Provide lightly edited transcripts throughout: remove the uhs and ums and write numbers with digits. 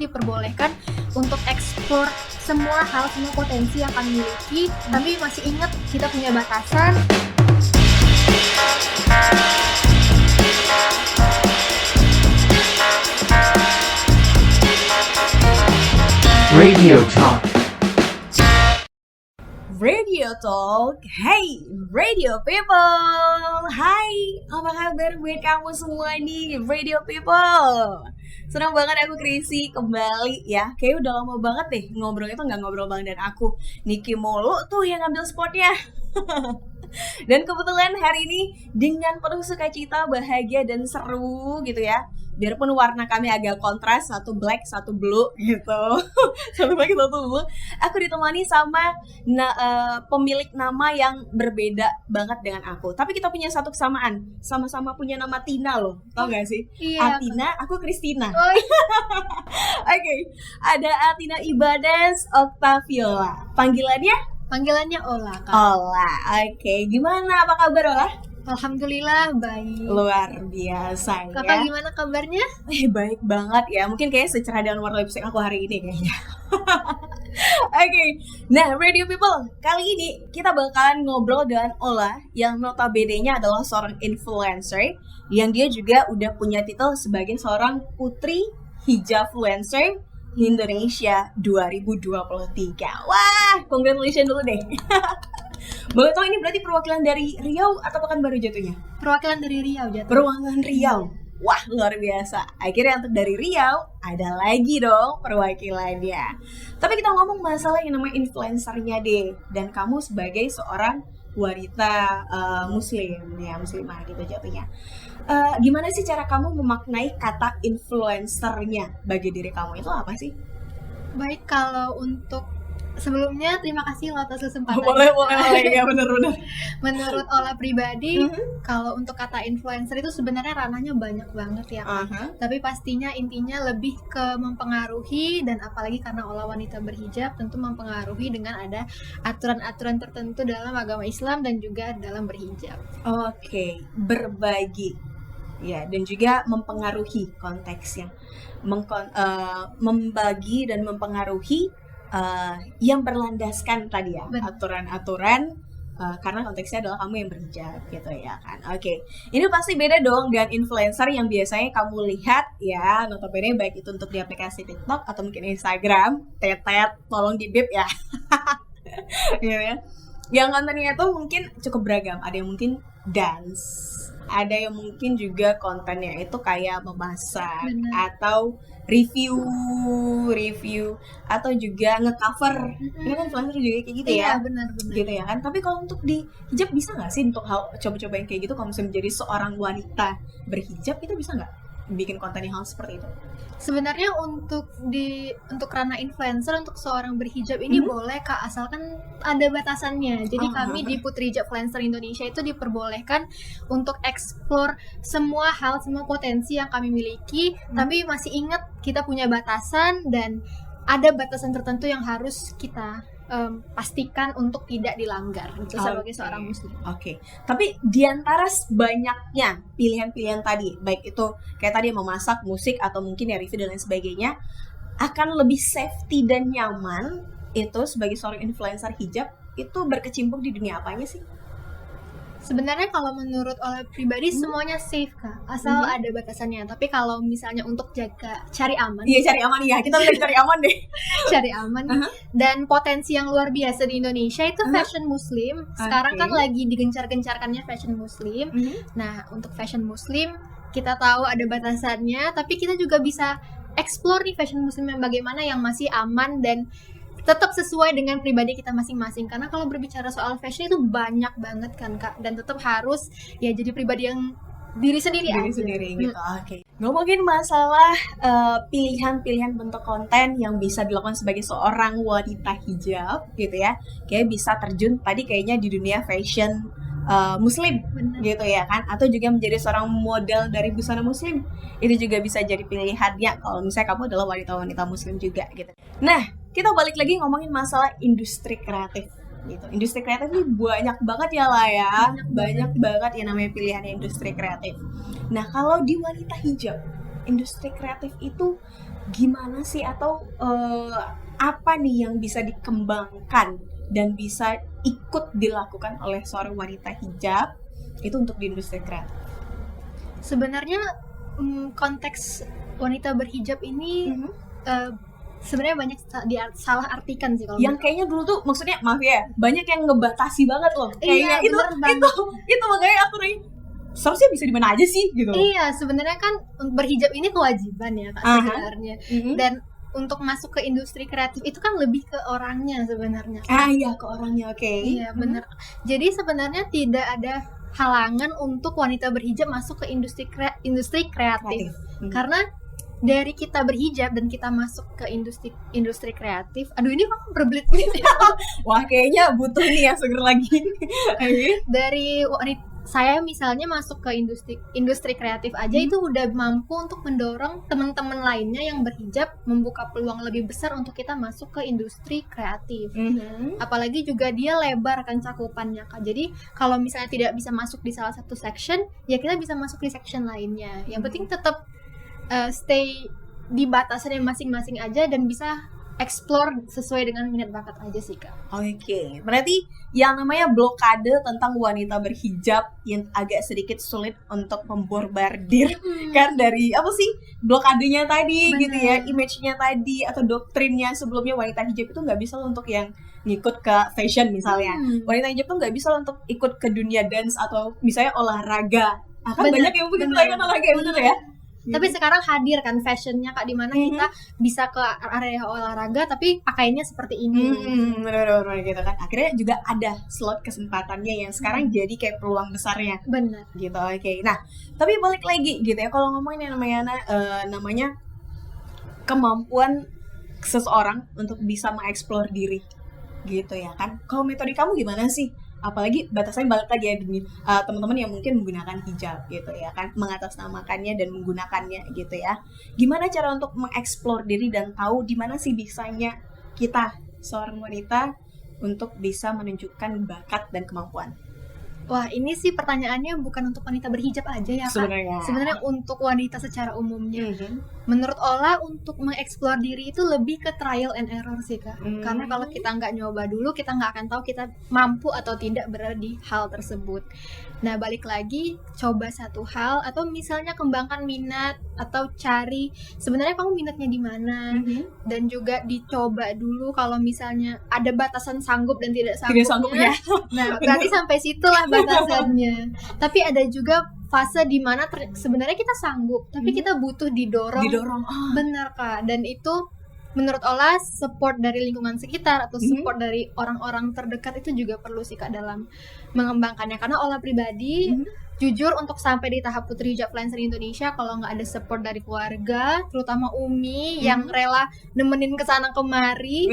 diperbolehkan untuk explore semua hal, semua potensi yang kami miliki, tapi masih ingat kita punya batasan. Radio Talk. Radio Talk, hey Radio People. Hai, apa kabar buat kamu semua nih Radio People? Senang banget aku Krisi kembali ya. Kayaknya udah lama banget deh ngobrolnya tuh nggak ngobrol Bang dan aku. Niki mulu tuh yang ngambil spotnya. Dan kebetulan hari ini dengan penuh sukacita, bahagia dan seru gitu ya. Biarpun warna kami agak kontras, satu black, satu blue gitu. Satu black, satu blue. Aku ditemani sama pemilik nama yang berbeda banget dengan aku. Tapi kita punya satu kesamaan, sama-sama punya nama Tina loh. Tau gak sih? Iya. Atina, aku Kristina. Oh, Oke, ada Atina Ibadas Octaviola. panggilannya Ola, Kak. Ola. Oke, gimana? Apa kabar Ola? Alhamdulillah baik. Luar biasa ya. Kakak gimana kabarnya? Baik banget ya. Mungkin kayak secerah dengan warna lipstick aku hari ini kayaknya. Oke. Nah, Radio People, kali ini kita bakalan ngobrol dengan Ola yang notabene-nya adalah seorang influencer yang dia juga udah punya titel sebagai seorang putri hijabfluencer Indonesia 2023. Wah, congratulations dulu deh. Boleh tahu ini berarti perwakilan dari Riau atau Pekanbaru jatuhnya? Perwakilan dari Riau jatuh. Perwakilan Riau. Wah, luar biasa. Akhirnya untuk dari Riau ada lagi dong perwakilannya. Tapi kita ngomong masalah yang namanya influencernya deh. Dan kamu sebagai seorang wanita muslim ya, muslimah gitu jatuhnya. Gimana sih cara kamu memaknai kata influencernya bagi diri kamu itu apa sih? Baik, kalau untuk sebelumnya terima kasih loh atas kesempatan. Boleh ya, bener-bener. Menurut Ola pribadi, kalau untuk kata influencer itu sebenarnya ranahnya banyak banget ya, Kak. Tapi pastinya intinya lebih ke mempengaruhi, dan apalagi karena Ola wanita berhijab, tentu mempengaruhi dengan ada aturan-aturan tertentu dalam agama Islam dan juga dalam berhijab. Oke, berbagi ya, dan juga mempengaruhi konteksnya, membagi dan mempengaruhi yang berlandaskan tadi ya, aturan-aturan, karena konteksnya adalah kamu yang berhijab gitu ya kan. Oke. Ini pasti beda dong dengan influencer yang biasanya kamu lihat ya, notabene baik itu untuk di aplikasi TikTok atau mungkin Instagram. Tet tolong di bip ya. Ya. Yang kontennya itu mungkin cukup beragam. Ada yang mungkin dance, ada yang mungkin juga kontennya itu kayak memasak. Benar. Atau review atau juga ngecover. Ini kan influencer juga kayak gitu ya. Iya, benar. Gitu ya kan. Tapi kalau untuk di hijab bisa nggak sih untuk coba-coba yang kayak gitu, kalau misalnya menjadi seorang wanita berhijab itu bisa nggak bikin konten yang hal seperti itu? Sebenarnya untuk ranah influencer untuk seorang berhijab ini boleh, Kak, asalkan ada batasannya. Jadi kami di Putri Hijab Influencer Indonesia itu diperbolehkan untuk explore semua hal, semua potensi yang kami miliki, tapi masih ingat kita punya batasan dan ada batasan tertentu yang harus kita pastikan untuk tidak dilanggar itu sebagai seorang muslim. Oke. Tapi diantara banyaknya pilihan-pilihan tadi, baik itu kayak tadi memasak, musik, atau mungkin ya review dan lain sebagainya, akan lebih safety dan nyaman itu sebagai seorang influencer hijab itu berkecimpung di dunia apanya sih? Sebenarnya kalau menurut Ola pribadi semuanya safe, Kak, asal ada batasannya. Tapi kalau misalnya untuk cari aman. Iya, cari aman ya. Kita udah cari aman deh. Cari aman. Dan potensi yang luar biasa di Indonesia itu fashion muslim. Sekarang kan lagi digencar-gencarkannya fashion muslim. Nah, untuk fashion muslim kita tahu ada batasannya, tapi kita juga bisa explore nih fashion muslim yang bagaimana yang masih aman dan tetap sesuai dengan pribadi kita masing-masing. Karena kalau berbicara soal fashion itu banyak banget kan, Kak, dan tetap harus ya jadi pribadi yang diri sendiri gitu. Oke. Ngomongin masalah pilihan-pilihan bentuk konten yang bisa dilakukan sebagai seorang wanita hijab gitu ya, kayak bisa terjun tadi kayaknya di dunia fashion muslim. Benar. Gitu ya kan, atau juga menjadi seorang model dari busana muslim, itu juga bisa jadi pilihannya kalau misalnya kamu adalah wanita-wanita muslim juga gitu. Nah, kita balik lagi ngomongin masalah industri kreatif gitu. Industri kreatif ini banyak banget ya lah ya, banyak banget yang namanya pilihan industri kreatif. Nah, kalau di wanita hijab, industri kreatif itu gimana sih atau apa nih yang bisa dikembangkan dan bisa ikut dilakukan oleh seorang wanita hijab itu untuk di industri kreatif? Sebenarnya konteks wanita berhijab ini sebenarnya banyak salah artikan sih kalau yang kayaknya dulu tuh maksudnya maaf ya banyak yang ngebatasi banget loh kayaknya itu makanya aku nanya seharusnya bisa di mana aja sih gitu. Iya, sebenarnya kan berhijab ini kewajiban ya Kak sebenarnya. Dan untuk masuk ke industri kreatif itu kan lebih ke orangnya sebenarnya. Iya, ke orangnya. Oke. Iya, benar. Jadi sebenarnya tidak ada halangan untuk wanita berhijab masuk ke industri kreatif. Karena dari kita berhijab dan kita masuk ke industri kreatif. Aduh, ini kok berbelit-belit ya. Wah, kayaknya butuh nih yang seger lagi. Dari saya misalnya masuk ke industri kreatif aja itu udah mampu untuk mendorong teman-teman lainnya yang berhijab membuka peluang lebih besar untuk kita masuk ke industri kreatif. Apalagi juga dia lebar kan cakupannya Kak. Jadi kalau misalnya tidak bisa masuk di salah satu section, ya kita bisa masuk di section lainnya. Yang penting tetap stay di batasannya masing-masing aja dan bisa explore sesuai dengan minat bakat aja sih Kak. Oke, berarti yang namanya blokade tentang wanita berhijab yang agak sedikit sulit untuk memborbardir kan dari apa sih blokadenya tadi. Bener. Gitu ya, image-nya tadi atau doktrinnya sebelumnya wanita hijab itu nggak bisa untuk yang ngikut ke fashion misalnya. Wanita hijab tuh nggak bisa untuk ikut ke dunia dance atau misalnya olahraga. Kan banyak yang begitu kan olahraga betul ya. Tapi sekarang hadir kan fashionnya Kak, dimana kita bisa ke area olahraga tapi pakainya seperti ini. Benar gitu kan. Akhirnya juga ada slot kesempatannya yang sekarang jadi kayak peluang besarnya. Benar. Gitu, oke. Nah, tapi balik lagi gitu ya, kalau ngomongin yang namanya kemampuan seseorang untuk bisa mengeksplor diri, gitu ya kan. Kalau metode kamu gimana sih? Apalagi batasannya balik lagi ya demi teman-teman yang mungkin menggunakan hijab gitu ya kan, mengatasnamakannya dan menggunakannya gitu ya. Gimana cara untuk mengeksplor diri dan tahu di mana sih bisanya kita seorang wanita untuk bisa menunjukkan bakat dan kemampuan? Wah, ini sih pertanyaannya bukan untuk wanita berhijab aja ya Kak. Sebenarnya untuk wanita secara umumnya. Menurut Ola, untuk mengeksplor diri itu lebih ke trial and error sih Kak. Karena kalau kita nggak nyoba dulu, kita nggak akan tahu kita mampu atau tidak berada di hal tersebut. Nah, balik lagi, coba satu hal atau misalnya kembangkan minat atau cari sebenarnya kamu minatnya di mana. Dan juga dicoba dulu kalau misalnya ada batasan sanggup dan tidak sanggupnya. Nah, berarti sampai situlah batasannya. Tapi ada juga fase di mana sebenarnya kita sanggup, tapi kita butuh didorong. Benar Kak. Dan itu menurut Ola support dari lingkungan sekitar atau support dari orang-orang terdekat itu juga perlu sih Kak dalam mengembangkannya. Karena Ola pribadi jujur untuk sampai di tahap Putri Hijab Influencer Indonesia, kalau nggak ada support dari keluarga, terutama Umi yang rela nemenin kesana kemari,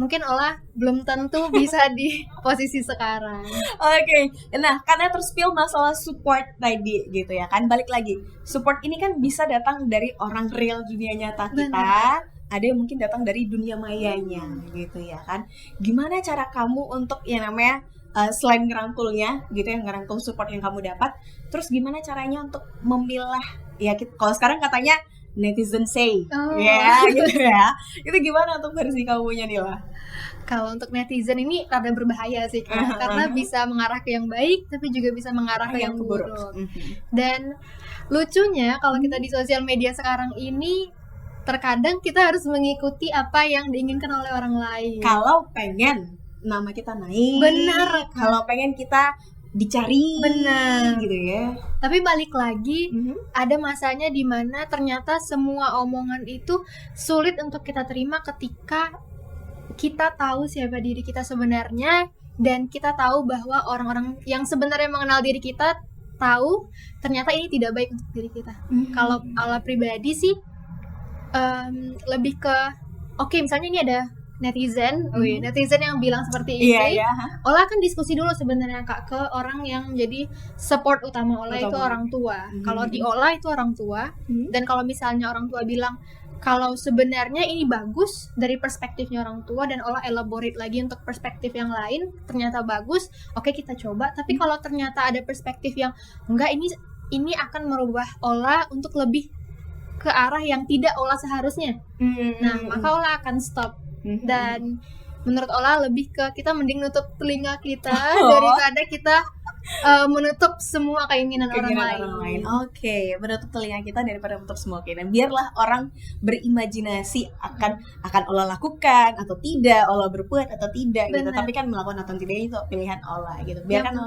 mungkin Ola belum tentu bisa di posisi sekarang. Oke. Nah karena terspill masalah support tadi gitu ya kan, balik lagi, support ini kan bisa datang dari orang real dunia nyata kita. Ada yang mungkin datang dari dunia mayanya gitu ya kan. Gimana cara kamu untuk yang namanya selain ngerangkulnya gitu ya, ngerangkul support yang kamu dapat, terus gimana caranya untuk memilah ya, kalau sekarang katanya netizen say gitu ya, itu gimana untuk versi kamunya Nila? Kalau untuk netizen ini rada berbahaya sih Kak, karena bisa mengarah ke yang baik tapi juga bisa mengarah ke yang buruk. Dan lucunya kalau kita di sosial media sekarang ini, terkadang kita harus mengikuti apa yang diinginkan oleh orang lain. Kalau pengen nama kita naik, benar. Kalau pengen kita dicari, benar, gitu ya. Tapi balik lagi, ada masanya di mana ternyata semua omongan itu sulit untuk kita terima ketika kita tahu siapa diri kita sebenarnya dan kita tahu bahwa orang-orang yang sebenarnya mengenal diri kita tahu ternyata ini tidak baik untuk diri kita. Kalau Ola pribadi sih lebih ke misalnya ini ada netizen yang bilang seperti ini, Ola kan diskusi dulu sebenarnya Kak ke orang yang menjadi support utama Ola itu orang tua. Kalau di Ola itu orang tua, dan kalau misalnya orang tua bilang kalau sebenarnya ini bagus dari perspektifnya orang tua dan Ola elaborate lagi untuk perspektif yang lain, ternyata bagus, oke kita coba. Tapi kalau ternyata ada perspektif yang enggak, ini akan merubah Ola untuk lebih ke arah yang tidak Ola seharusnya. Nah, maka Ola akan stop. Dan menurut Ola lebih ke kita mending nutup telinga kita daripada kita menutup semua keinginan orang lain. Oke, menutup telinga kita daripada menutup semua keinginan. Biarlah orang berimajinasi akan Ola lakukan atau tidak, Ola berbuat atau tidak gitu. Tapi kan melakukan atau tidak itu pilihan Ola gitu. Biarkan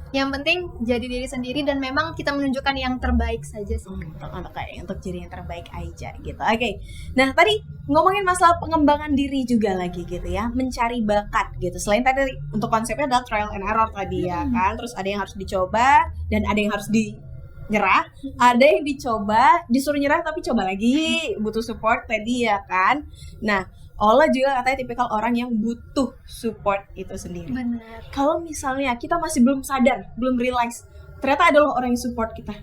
yang penting jadi diri sendiri dan memang kita menunjukkan yang terbaik saja sih. Untuk jadi yang terbaik aja gitu. Oke. Nah, tadi ngomongin masalah pengembangan diri juga lagi gitu ya, mencari bakat gitu. Selain tadi untuk konsepnya adalah trial and error tadi ya kan. Terus ada yang harus dicoba dan ada yang harus nyerah, ada yang dicoba disuruh nyerah tapi coba lagi, butuh support tadi ya kan. Nah, Ola juga katanya tipikal orang yang butuh support itu sendiri. Benar. Kalau misalnya kita masih belum sadar, belum realize, ternyata ada loh orang yang support kita.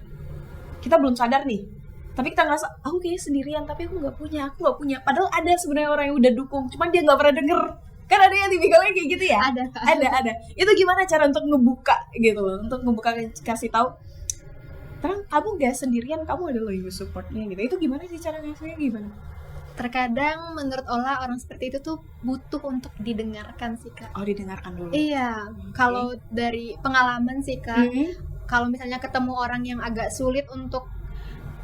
Kita belum sadar nih, tapi kita ngerasa aku kayaknya sendirian, tapi aku nggak punya. Padahal ada sebenarnya orang yang udah dukung, cuman dia nggak pernah denger. Kan ada yang tipikalnya kayak gitu ya? Ada. Itu gimana cara untuk ngebuka gitu loh, untuk ngebuka, kasih tahu, terang kamu nggak sendirian, kamu ada loh yang supportnya gitu. Itu gimana sih cara ngasihnya gimana? Terkadang menurut Ola orang seperti itu tuh butuh untuk didengarkan sih Kak. Oh, didengarkan dulu. Iya, kalau dari pengalaman sih Kak, kalau misalnya ketemu orang yang agak sulit untuk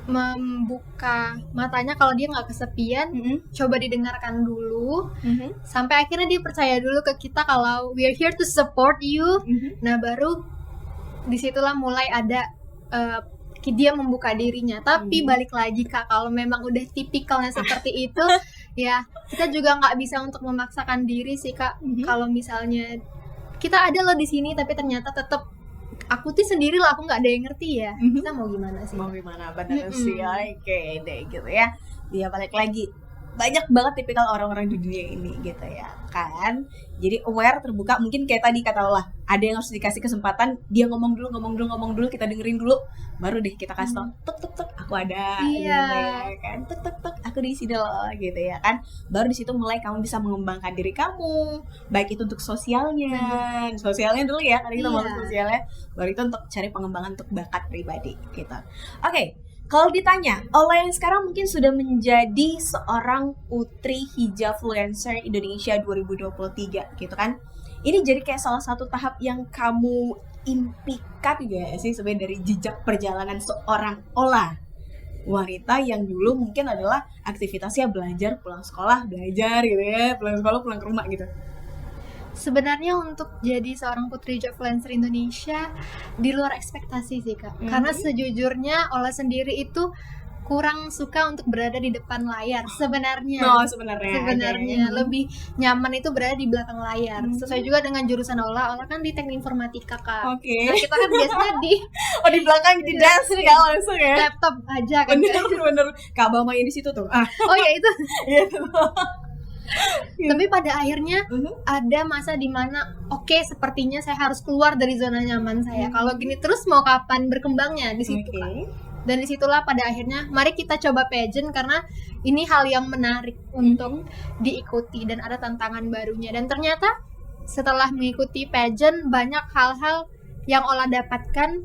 membuka matanya, kalau dia nggak kesepian, coba didengarkan dulu, sampai akhirnya dia percaya dulu ke kita kalau we are here to support you. Nah, baru disitulah mulai ada dia membuka dirinya. Tapi balik lagi Kak, kalau memang udah tipikalnya seperti itu ya kita juga nggak bisa untuk memaksakan diri sih Kak. Kalau misalnya kita ada loh di sini tapi ternyata tetap aku tuh sendiri lah, aku nggak ada yang ngerti ya, kita mau gimana sih? Benar sih. Oke deh gitu ya. Dia balik lagi, banyak banget tipikal orang-orang di dunia ini gitu ya kan. Jadi aware, terbuka, mungkin kayak tadi kata Allah, ada yang harus dikasih kesempatan, dia ngomong dulu, kita dengerin dulu, baru deh kita kasih tau, tuk aku ada, gitu ya kan, tuk aku di sini loh gitu ya kan. Baru di situ mulai kamu bisa mengembangkan diri kamu, baik itu untuk sosialnya dulu ya, karena kita mau sosialnya, baru itu untuk cari pengembangan untuk bakat pribadi gitu. Oke. Kalau ditanya, Ola yang sekarang mungkin sudah menjadi seorang putri hijabfluencer Indonesia 2023 gitu kan. Ini jadi kayak salah satu tahap yang kamu impikan ya sih sebenarnya dari jejak perjalanan seorang Ola. Wanita yang dulu mungkin adalah aktivitasnya belajar, pulang sekolah, belajar gitu ya, pulang sekolah, pulang ke rumah gitu. Sebenarnya untuk jadi seorang putri hijabfluencer Indonesia di luar ekspektasi sih Kak. Karena sejujurnya Ola sendiri itu kurang suka untuk berada di depan layar sebenarnya. Sebenarnya lebih nyaman itu berada di belakang layar. Sesuai juga dengan jurusan Ola kan di teknik informatika Kak. Nah, kita kan biasanya di belakang di desk ya langsung ya. Laptop aja kan. Bener. Kak Bama yang di situ tuh. Oh ya itu. Tapi pada akhirnya ada masa dimana sepertinya saya harus keluar dari zona nyaman saya. Kalau gini terus mau kapan berkembangnya di situ kan. Dan disitulah pada akhirnya mari kita coba pageant karena ini hal yang menarik untuk diikuti dan ada tantangan barunya. Dan ternyata setelah mengikuti pageant banyak hal-hal yang Ola dapatkan,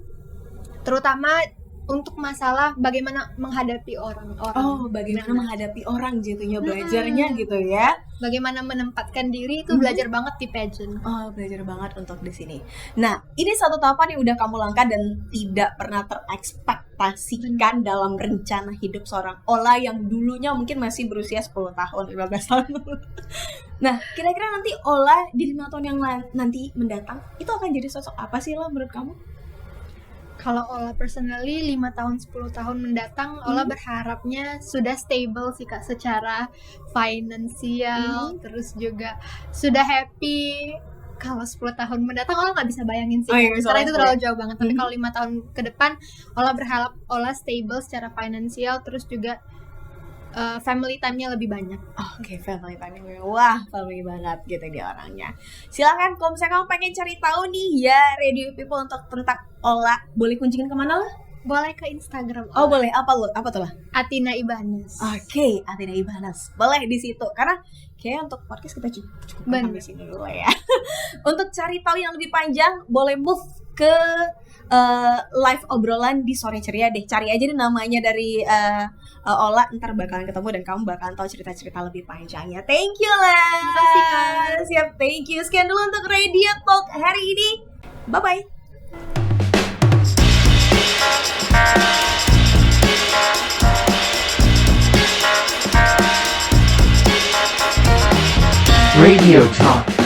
terutama untuk masalah bagaimana menghadapi orang-orang. Bagaimana menghadapi orang jadinya belajarnya gitu ya. Bagaimana menempatkan diri itu belajar banget di pageant. Belajar banget untuk di sini. Nah, ini satu tahapan yang udah kamu langkah dan tidak pernah terekspektasikan dalam rencana hidup seorang Ola yang dulunya mungkin masih berusia 10 tahun, 15 tahun. Nah, kira-kira nanti Ola di 5 tahun yang nanti mendatang itu akan jadi sosok apa sih Ola menurut kamu? Kalau Ola personally 5 tahun 10 tahun mendatang Ola berharapnya sudah stable sih Kak secara finansial, terus juga sudah happy. Kalau 10 tahun mendatang Ola nggak bisa bayangin sih karena itu terlalu jauh banget. Tapi kalau 5 tahun ke depan Ola berharap Ola stable secara finansial, terus juga family time-nya lebih banyak. Family time-nya. Wah, family banget gitu dia orangnya. Silakan kalau misalnya kamu pengen cari tahu nih ya Radio People untuk tentang Ola, boleh kunjungin kemana lah? Boleh ke Instagram Ola. Boleh. Apa tuh lah? Athina Ibanez. Athina Ibanez. Boleh di situ karena kayak untuk podcast kita cukup sampai sini dulu ya. Untuk cari tahu yang lebih panjang boleh move ke live obrolan di Sore Ceria deh. Cari aja deh namanya dari Ola, ntar bakalan ketemu dan kamu bakalan tahu cerita-cerita lebih panjangnya. Thank you lah. Makasih, Kak. Siap, thank you. Sekian dulu untuk Radio Talk hari ini. Bye-bye. Radio Talk.